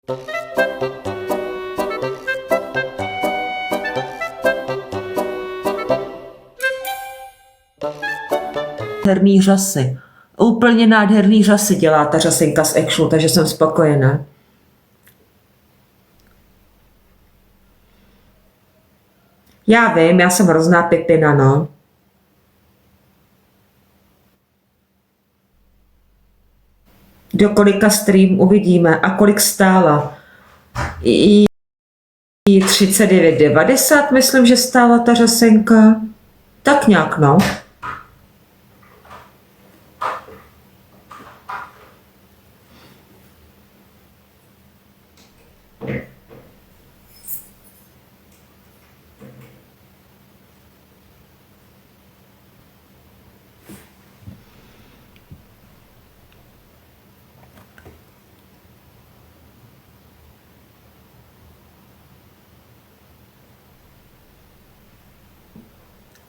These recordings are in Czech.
Nádherný řasy. Úplně nádherný řasy dělá ta řasenka z Actionu, takže jsem spokojená. Já vím, já jsem hrozná pipina, no. Do kolika stream uvidíme a kolik stála. I 39,90 myslím, že stála ta řasenka. Tak nějak, no.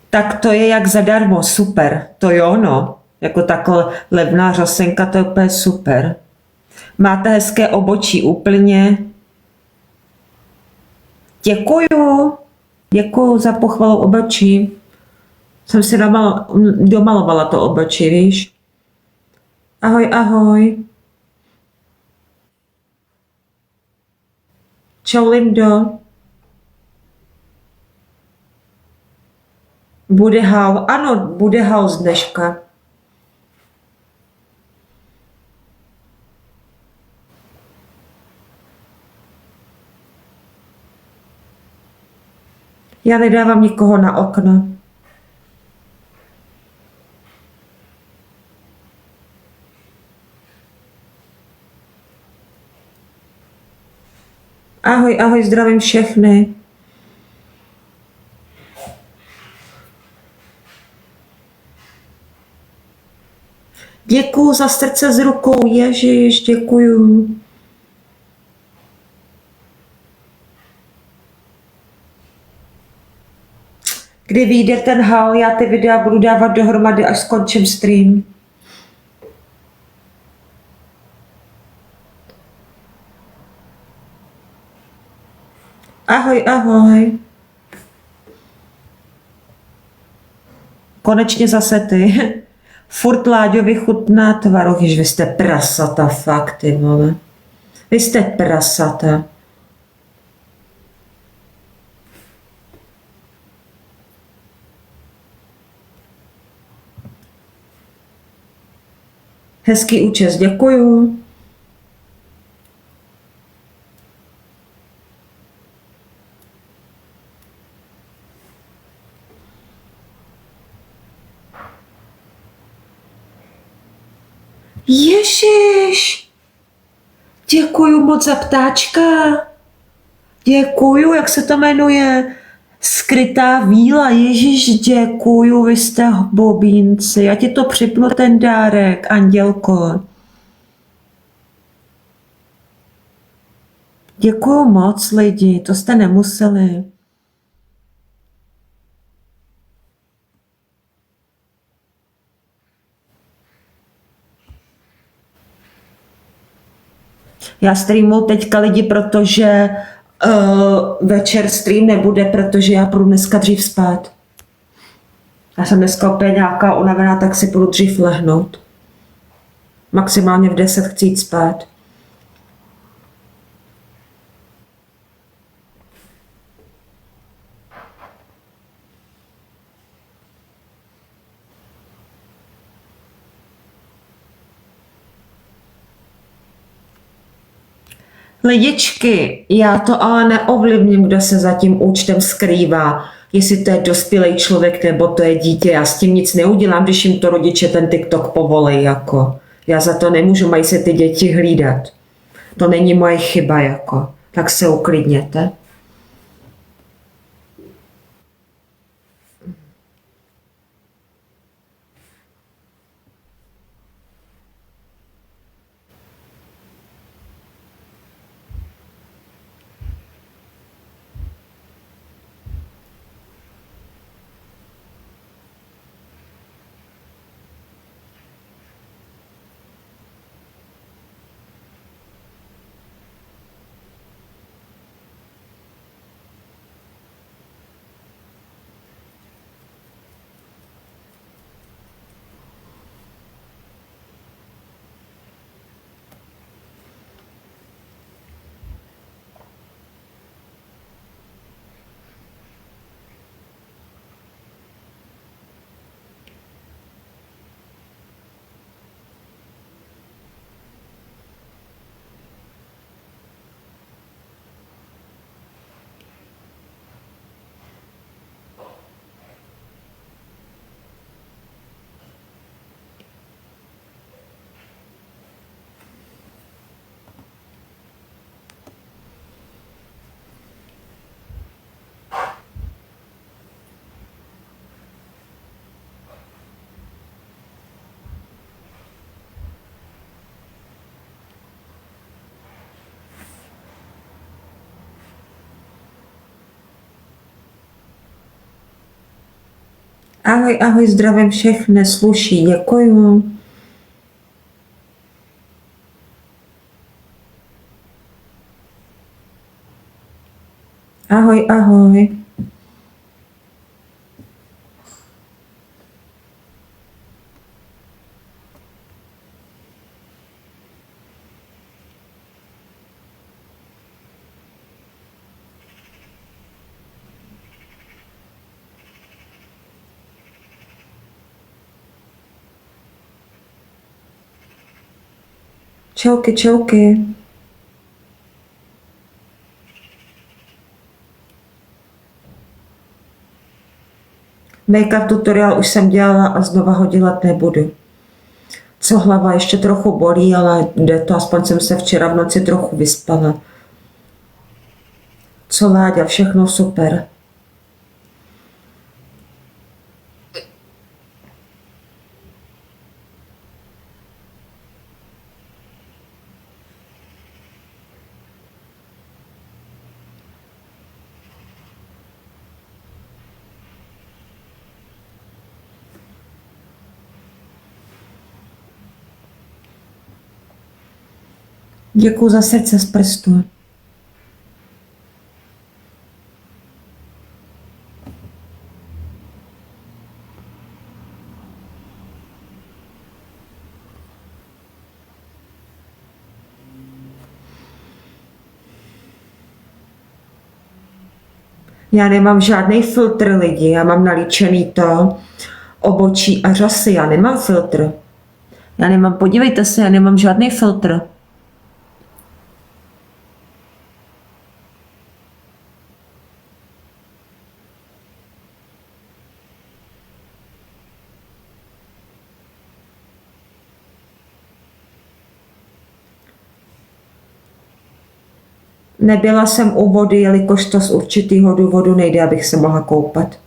Tak to je jak zadarmo, super. To jo, no. Jako takhle levná řasenka, to je úplně super. Máte hezké obočí úplně. Děkuju. Děkuju za pochvalu obočí. Jsem si domalovala to obočí, víš. Ahoj, ahoj. Čau, Lindo. Bude hal. Ano, bude hal z dneška. Já nedávám nikoho na okno. Ahoj, ahoj, zdravím všechny. Děkuju za srdce s rukou, Ježiš, děkuju. Kdy vyjde ten hal, já ty videa budu dávat dohromady, až skončím stream. Ahoj, ahoj. Konečně zase ty. Furt Láďovi chutná tvaroh, že vy jste prasata, fakt, ty vole. Vy jste prasata. Hezký účest, děkuju. Ježiš, děkuju moc za ptáčka. Děkuju, jak se to jmenuje? Skrytá víla, Ježiš, děkuju, vy jste bobínci. Já ti to připnu ten dárek, andělko. Děkuju moc, lidi, to jste nemuseli. Já streamuju teďka lidi, protože večer stream nebude, protože já půjdu dneska dřív spát. Já jsem dneska opět nějaká unavená, tak si půjdu dřív lehnout. Maximálně v 10 chci jít spát. Lidičky, já to ale neovlivním, kdo se za tím účtem skrývá. Jestli to je dospělý člověk nebo to je dítě, já s tím nic neudělám, když jim to rodiče ten TikTok povolí, jako. Já za to nemůžu, mají se ty děti hlídat. To není moje chyba, jako. Tak se uklidněte. Ahoj, ahoj, zdravím všechny, sluší, děkuju. Ahoj, ahoj. Čauky, čauky. Make-up tutoriál už jsem dělala a znova ho dělat nebudu. Co hlava ještě trochu bolí, ale jde to, aspoň jsem se včera v noci trochu vyspala. Co Láďa, všechno super. Děkuju za srdce z prstu. Já nemám žádný filtr lidi, já mám nalíčený to obočí a řasy, já nemám filtr. Já nemám, podívejte se, já nemám žádný filtr. Nebyla jsem u vody, jelikož to z určitého důvodu nejde, abych se mohla koupat.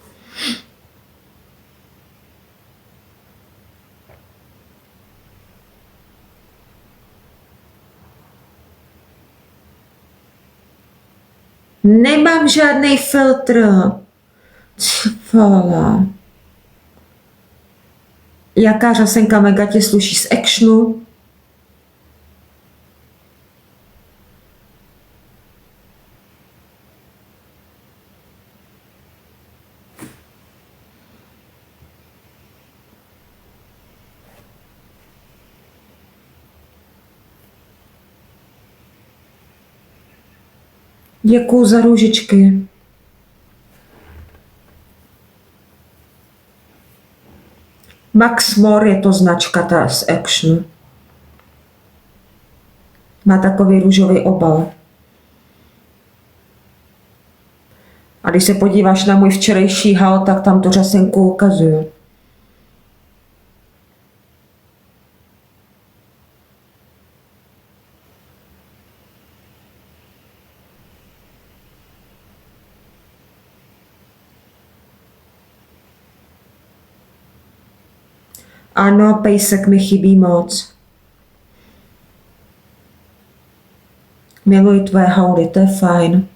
Nemám žádný filtr. Cvala. Jaká řasenka mega ti sluší z Actionu? Děkuju za růžičky. Max More je to značka ta z Actionu. Má takový růžový obal. A když se podíváš na můj včerejší haul, tak tam tu řasenku ukazuju. Ano, pejsek mi chybí moc. Miluji tvoje hauly, to je fajn.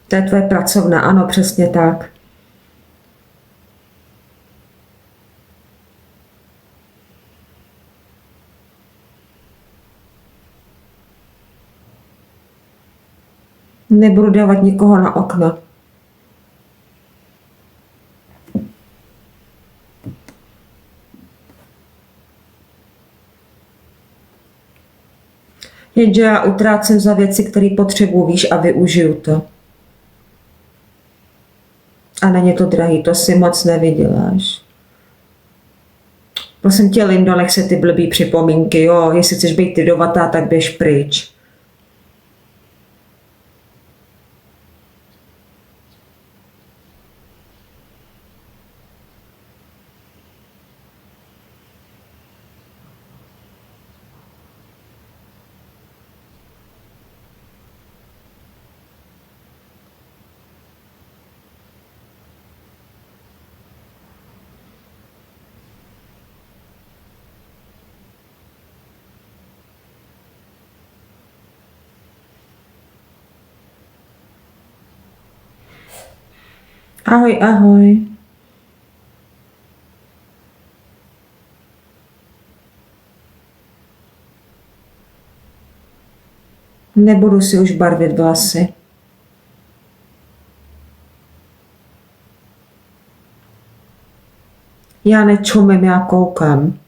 To je tvoje pracovna, ano, přesně tak. Nebudu dávat nikoho na okno. Jenže já utrácím za věci, které potřebuji, víš, a využiju to. A není to drahý, to si moc nevyděláš. Prosím tě, Lindo, nech se ty blbý připomínky, jo, jestli chceš být ty dovatá, tak běž pryč. Ahoj, ahoj. Nebudu si už barvit vlasy. Já nečumím, já koukám.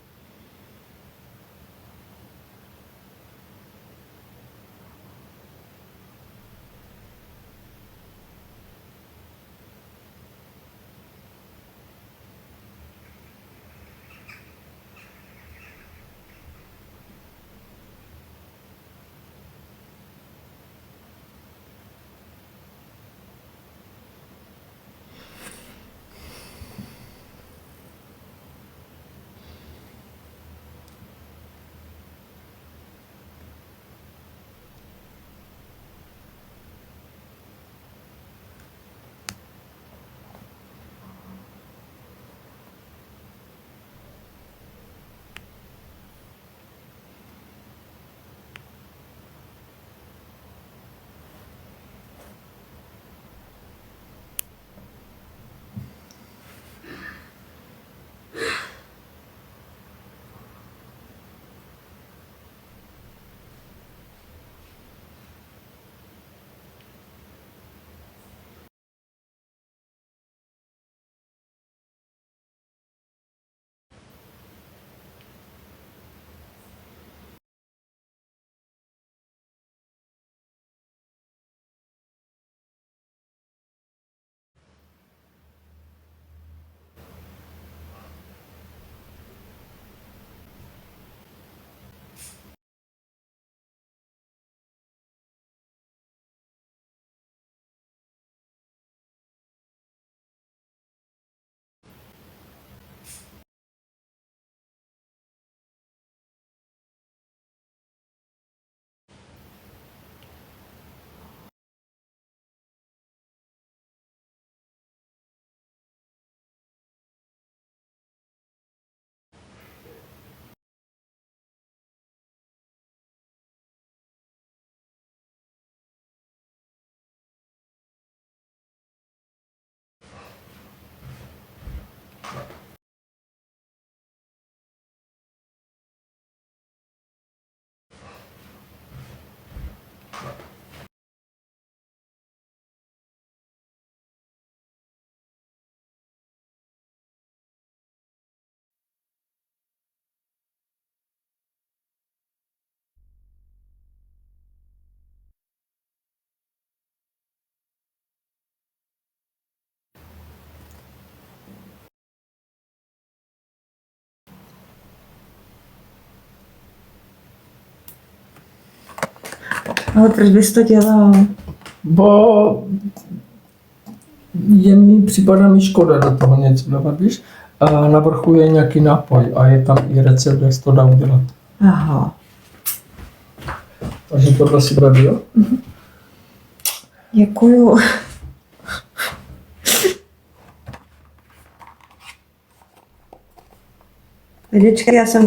Ale proč bys to dělal? Bo je mi, připadá mi škoda do toho něco dávat, víš? A na vrchu je nějaký nápoj a je tam i recept, jak se to dá udělat. Aha. Takže tohle si bude, jo? Děkuju. Lidička, já jsem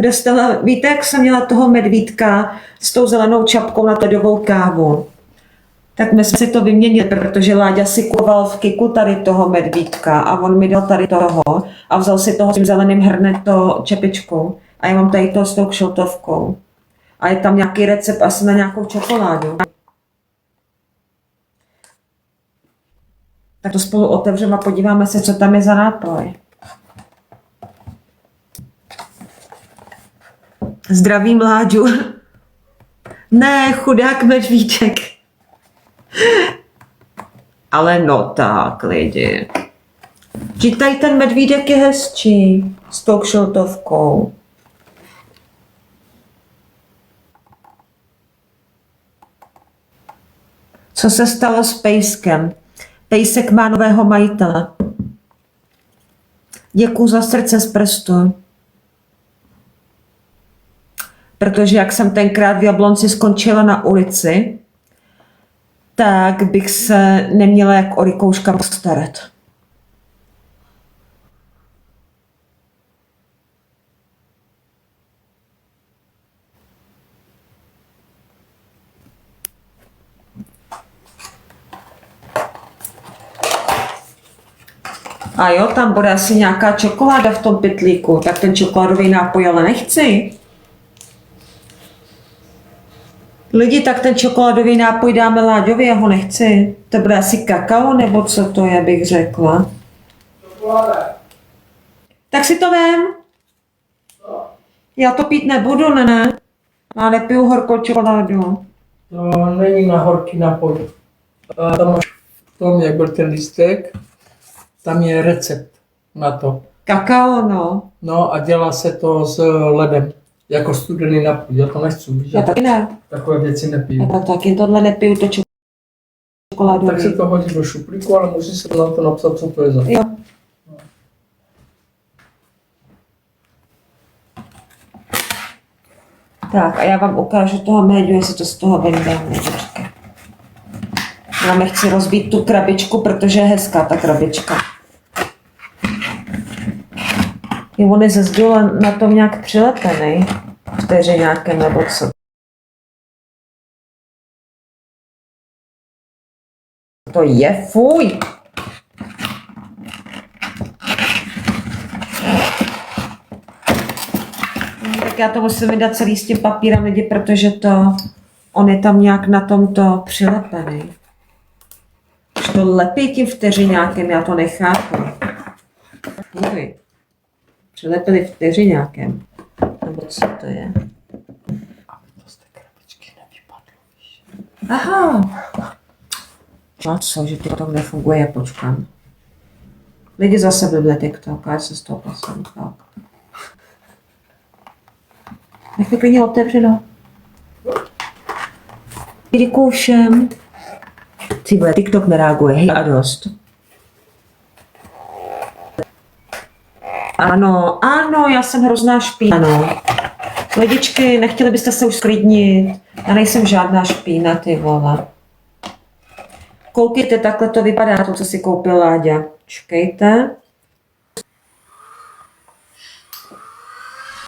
dostala, víte, jak jsem měla toho medvídka s tou zelenou čapkou na ledovou kávu? Tak my jsme si to vyměnili, protože Láďa si kupoval v Kiku tady toho medvídka a on mi dal tady toho a vzal si toho s tím zeleným hrneto čepičkou a já mám tady toho s tou kšeltovkou. A je tam nějaký recept asi na nějakou čokoládu. Tak to spolu otevřeme a podíváme se, co tam je za nápoj. Zdravím, Láďu. Ne, chudák medvídek. Ale no tak, lidi. Že tady ten medvídek je hezčí s tou kšeltovkou. Co se stalo s pejskem? Pejsek má nového majitele. Děkuju za srdce z prstu. Protože jak jsem tenkrát v Jablonci skončila na ulici, tak bych se neměla jak o Rikouška postarat. A jo, tam bude asi nějaká čokoláda v tom pytlíku, tak ten čokoládový nápoj ale nechci. Lidi, tak ten čokoládový nápoj dáme Láďovi, já ho nechci. To bude asi kakao, nebo co to je, bych řekla. Tak si to vem. Já to pít nebudu, ne. Já nepiju horkou čokoládu. To není na horký nápoj. A tam máš v tom, jak byl ten lístek, tam je recept na to. Kakao, no. No a dělá se to s ledem, jako studený nápoj. Já to nechci, víš, Já taky ne. takové věci nepiju. Já taky tohle nepiju, to čokoládový. Tak se to hodí do šuplíku, ale musí se na to napsat, co to je za. Jo. Tak a já vám ukážu toho médiu, jestli to z toho vyndám. Já nechci rozbít tu krabičku, protože je hezká ta krabička. Jo, on je ze zdola na tom nějak přilepený. Vteřiňákem nebo co. To je, fuj! Tak já to musím vydat celý s tím papírem lidi, protože on je tam nějak na tomto přilepený. Už to lepí tím vteřiňákem, já to nechápu. Fuj. Přilepili vteřiňákem. Nebo co to je? Aby to z té krabičky nevypadlo, víš. Aha. No co, že TikTok nefunguje, já počkám. Lidi zase blbne TikTok, já se z toho poslední tak. Nech mi klidně otevřeno. Děkuju všem. Ty vole, TikTok nereaguje, hej a dost. Ano, já jsem hrozná špína, no. Lidičky, nechtěli byste se už sklidnit? Já nejsem žádná špína, ty vole. Koukejte, takhle to vypadá, to, co si koupil Láďa. Čekejte.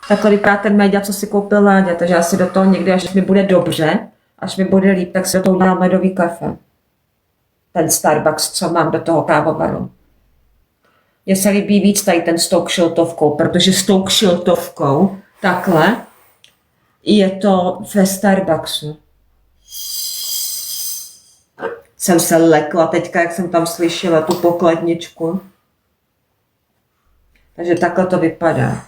Takhle vypadá ten média, co si koupil Láďa, takže já si do toho někdy, až mi bude dobře, až mi bude líp, tak si do toho udělám ledový kafe. Ten Starbucks, co mám do toho kávovaru. Mně se líbí víc tady ten s tou kšiltovkou, protože s tou kšiltovkou, takhle, je to ve Starbucksu. Jsem se lekla teďka, jak jsem tam slyšela tu pokladničku. Takže takhle to vypadá.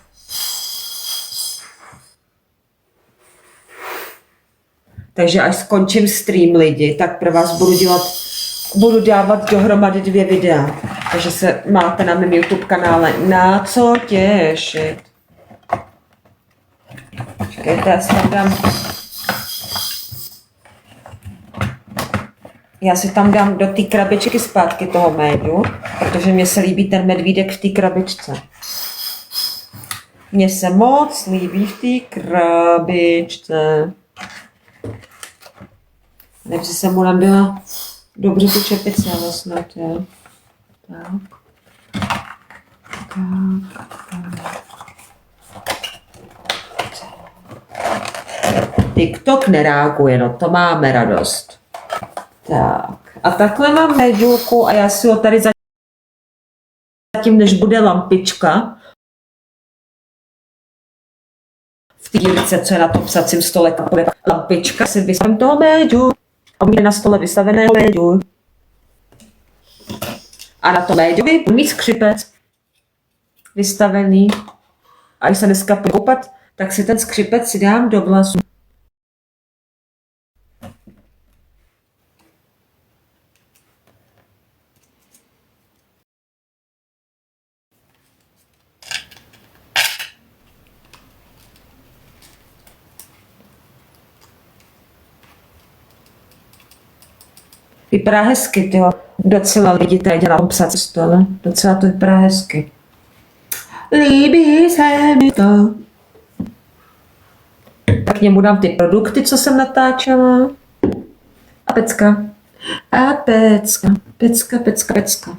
Takže až skončím stream lidi, tak pro vás budu dávat dohromady 2 videa. Takže se máte na mém YouTube kanále na co těšit. Čekejte, já si tam dám do té krabičky zpátky toho médu, protože mně se líbí ten medvídek v té krabičce. Mně se moc líbí v té krabičce. Nevím, že jsem mu nabila dobře tu čepici, ale snad, jo. Tak. TikTok nereaguje, no to máme radost. Tak. A takhle mám médiulku a já si ho tady zatím, než bude lampička, v té dírce, co je na tom psacím stole, bude lampička, si vystavím toho médiu. A bude na stole vystaveného médiu. A na tom médiu budu mít skřipec vystavený. A když se dneska půjdu koupat, tak si ten skřipec si dám do vlasů. Vypadá hezky, tyjo. Docela lidi tady dělá psací stole. Docela to vypadá hezky. Líbí se mi to. Tak k němu dám ty produkty, co jsem natáčela. A pecka. A pecka. Pecka.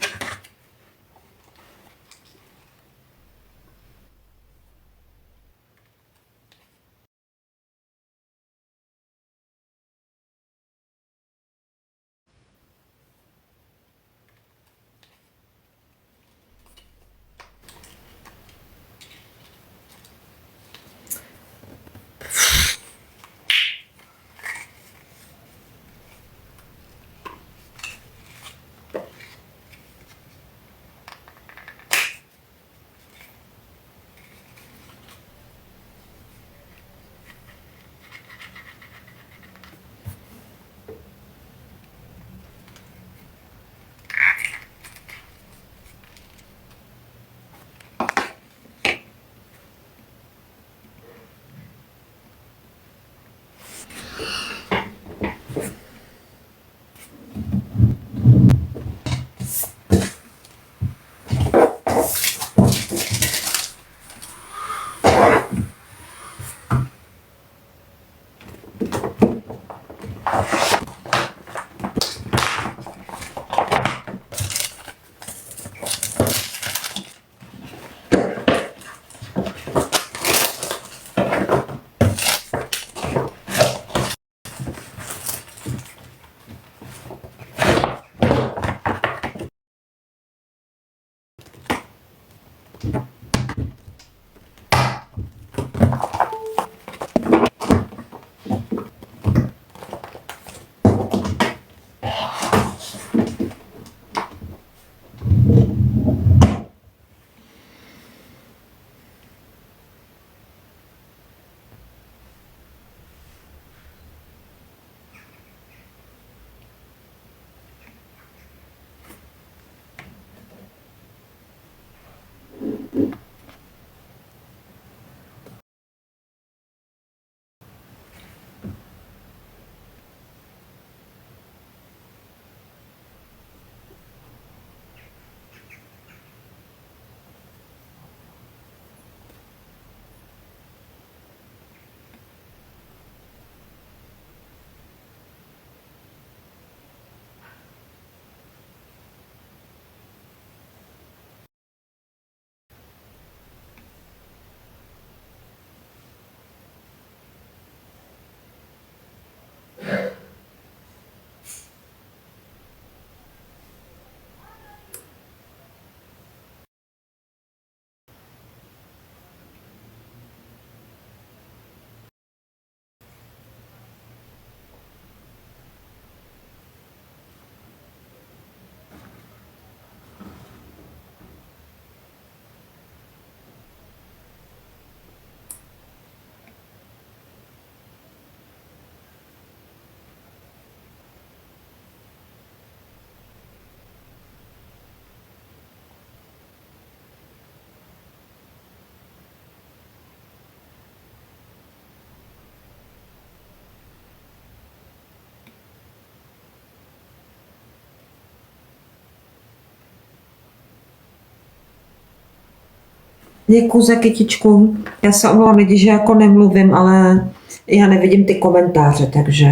Děkuji za kytičku. Já se omlouvám lidi, že jako nemluvím, ale já nevidím ty komentáře, takže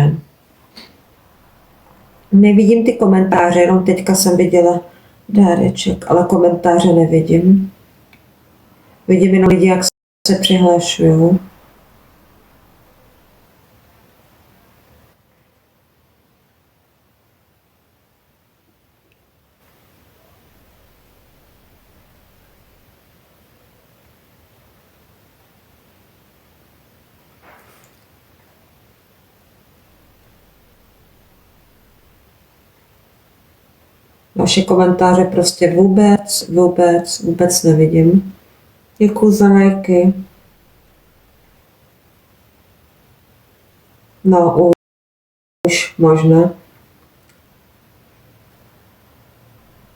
nevidím ty komentáře, jenom teďka jsem viděla dáreček, ale komentáře nevidím. Vidím jenom lidi, jak se přihlašují. Vaše komentáře prostě vůbec nevidím. Děkuji za lajky. No, už možná.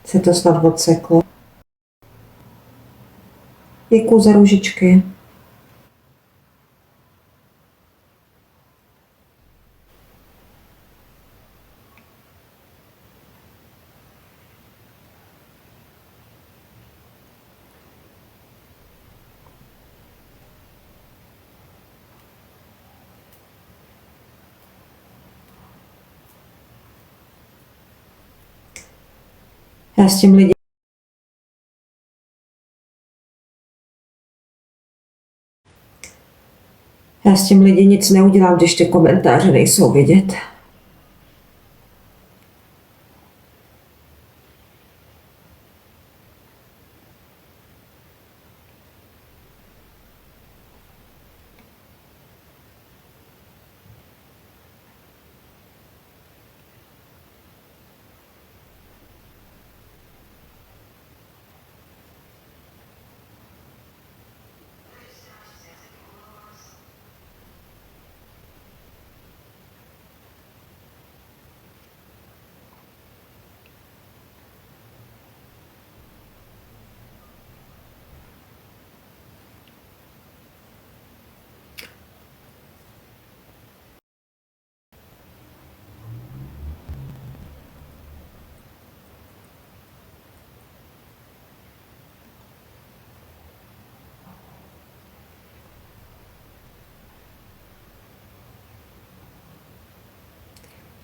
Se to snad odseklo. Děkuji za růžičky. Já s tím lidi nic neudělám, když ty komentáře nejsou vidět.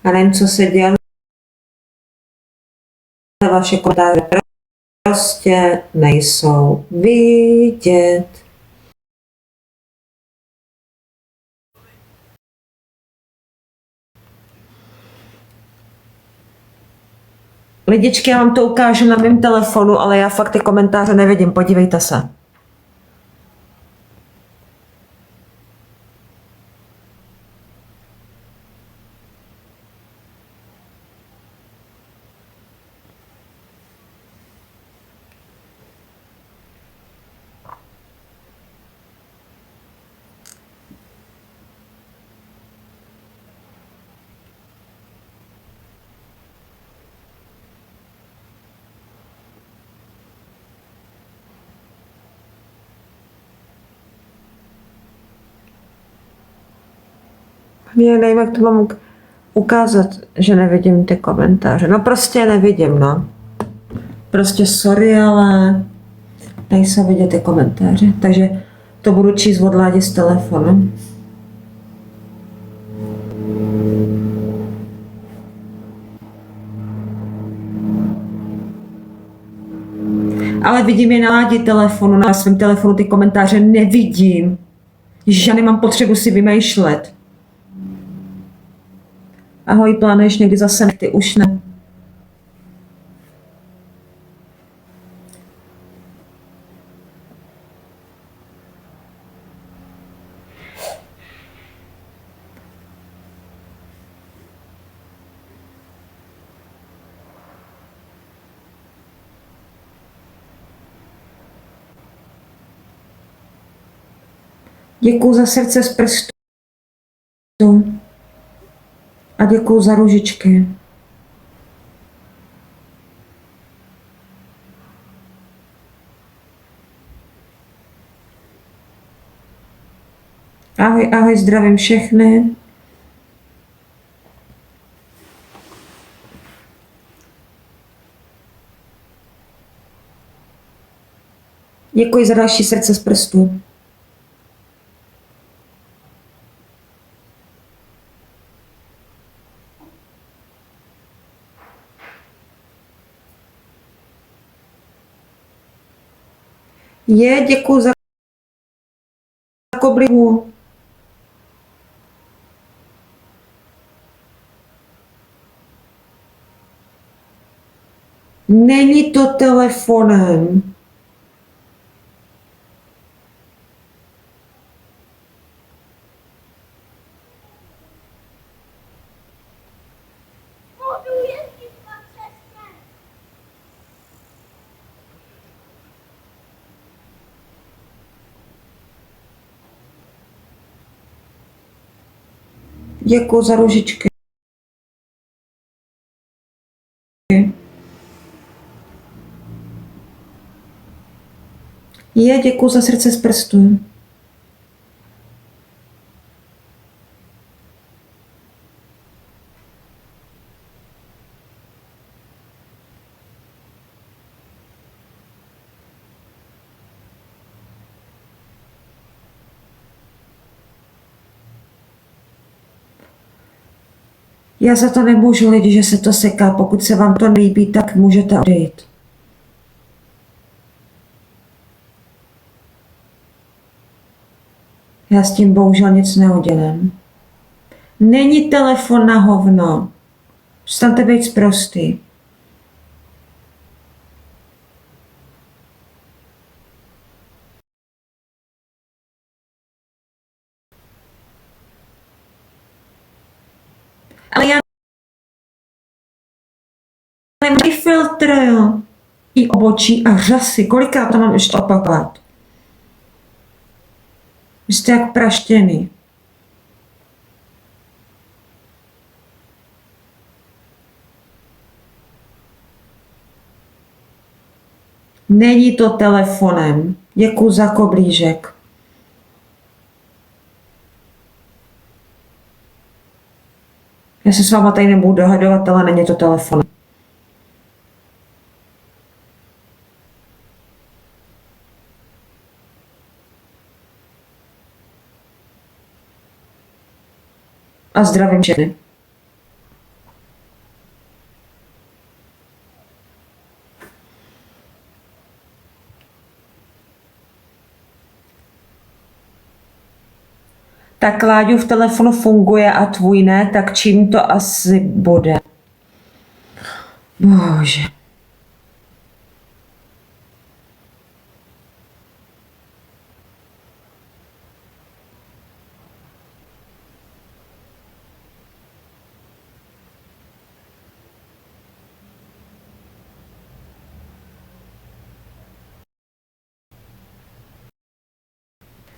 Já nevím, co se děje, vaše komentáře prostě nejsou vidět. Lidičky, já vám to ukážu na mém telefonu, ale já fakt ty komentáře nevidím, podívejte se. Já nevím, jak to mám ukázat, že nevidím ty komentáře. No prostě nevidím, no. Prostě sorry, ale nejsou vidět ty komentáře. Takže to budu číst od Ládi z telefonu. Ale vidím je na Ládi telefonu, na svém telefonu ty komentáře nevidím. Ježiš, já nemám potřebu si vymýšlet. Ahoj, plánuješ někdy zase, ty už ne. Děkuju za srdce z prstu. A děkuju za růžičky. Ahoj, ahoj, zdravím všechny. Děkuji za další srdce z prstu. Děkuji za koblihu. Není to telefonem. Děkuji za růžičky. Děkuji za srdce z prstu. Já za to nemůžu, lidi, že se to seká. Pokud se vám to nelíbí, tak můžete odejít. Já s tím bohužel nic neudělám. Není telefon na hovno. Přestaňte být sprostý. Ale já nemám filtr, jo. I obočí a řasy. Kolikrát to mám ještě opakovat? Vy jste jak praštěný. Není to telefonem. Děkuji za koblížek. Já se s váma tady nebudu dohadovat, ale není to telefon. A zdravím všechny. Tak Láďův telefon funguje a tvůj ne, tak čím to asi bude? Bože.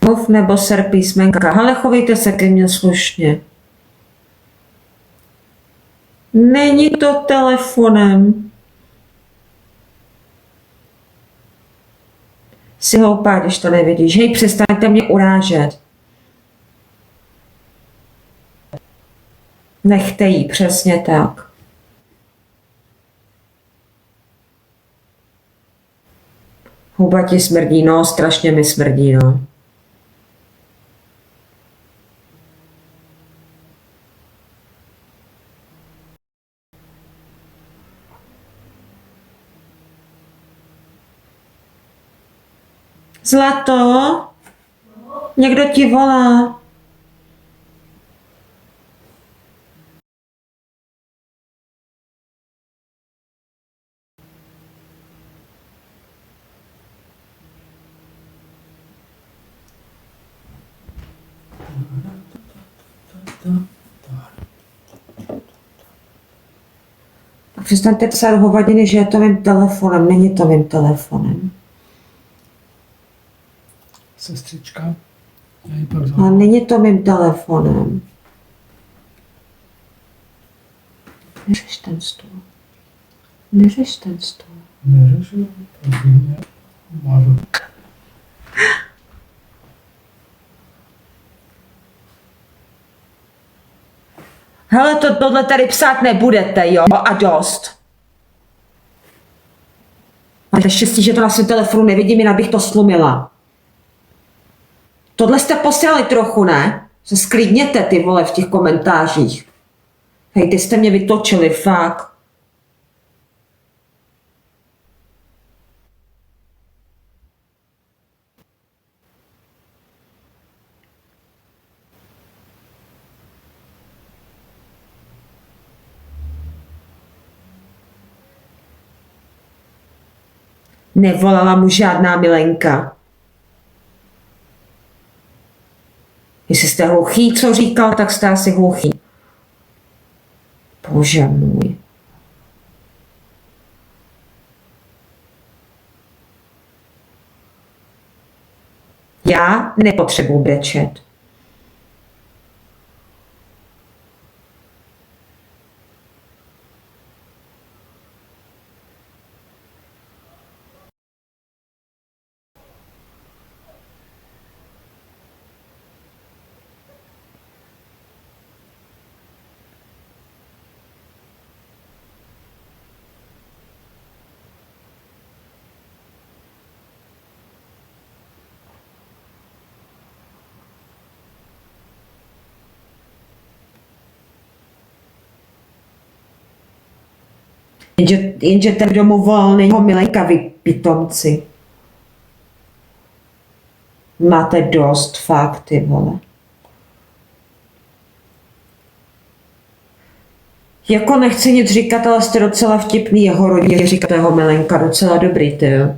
Mluv nebo ser písmenka. Ale chovejte se ke mně slušně. Není to telefonem. Jsi hloupá, když to nevidíš. Hej, přestaňte mě urážet. Nechte jí, přesně tak. Huba ti smrdí, no, strašně mi smrdí, no. Zlato? Někdo ti volá. Tak přestaňte psát hovadiny, že je to mým telefonem. Není to mým telefonem. Sestřička, já ji pak Ale není to mým telefonem. Neřeš ten stůl. Neřeš ten stůl. neřešu, prosím mě, mážu. Hele, tohle tady psát nebudete, jo? A dost. Máte štěstí, že to na svém telefonu nevidím, jinak bych to slumila. Tohle jste posrali trochu, ne? Se sklidněte, ty vole, v těch komentářích. Hej, ty jste mě vytočili, fakt. Nevolala mu žádná Milenka. Jestli jste hluchý, co říkal, tak jste asi hluchý. Bože můj. Já nepotřebuji brečet. Jenže ten, kdo mu volal, není ho Milenka, vy pitomci. Máte dost, fakt, ty vole. Jako nechci nic říkat, ale jste docela vtipný, jeho rodině říkat jeho Milenka, docela dobrý, ty jo.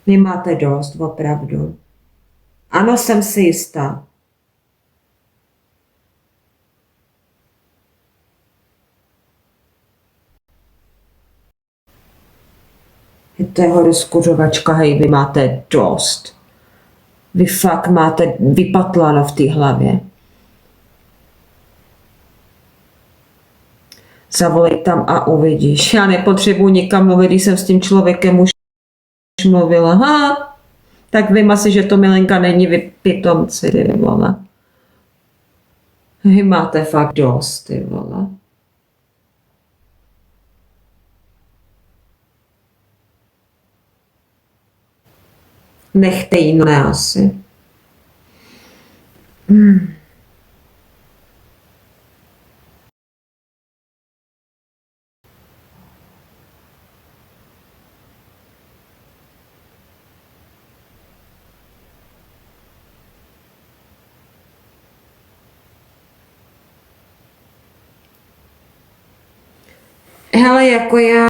Vy máte dost, opravdu. Ano, jsem si jistá. Je to jeho rozkuřovačka, hej, vy máte dost. Vy fakt máte vypatlano v té hlavě. Zavolej tam a uvidíš. Já nepotřebuji nikam mluvit, když jsem s tím člověkem už mluvila. Ha, tak vím asi, že to Milenka není, vy pitomci, ty vole. Vy máte fakt dost, ty vole. Nechte jí, ne asi. Hele, jako já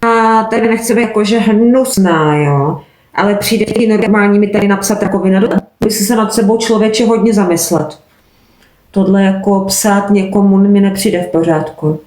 tady nechci být jakože hnusná, jo, ale přijde ti normální mi tady napsat rakovina, by si se nad sebou člověče hodně zamyslet. Tohle jako psát někomu mi nepřijde v pořádku.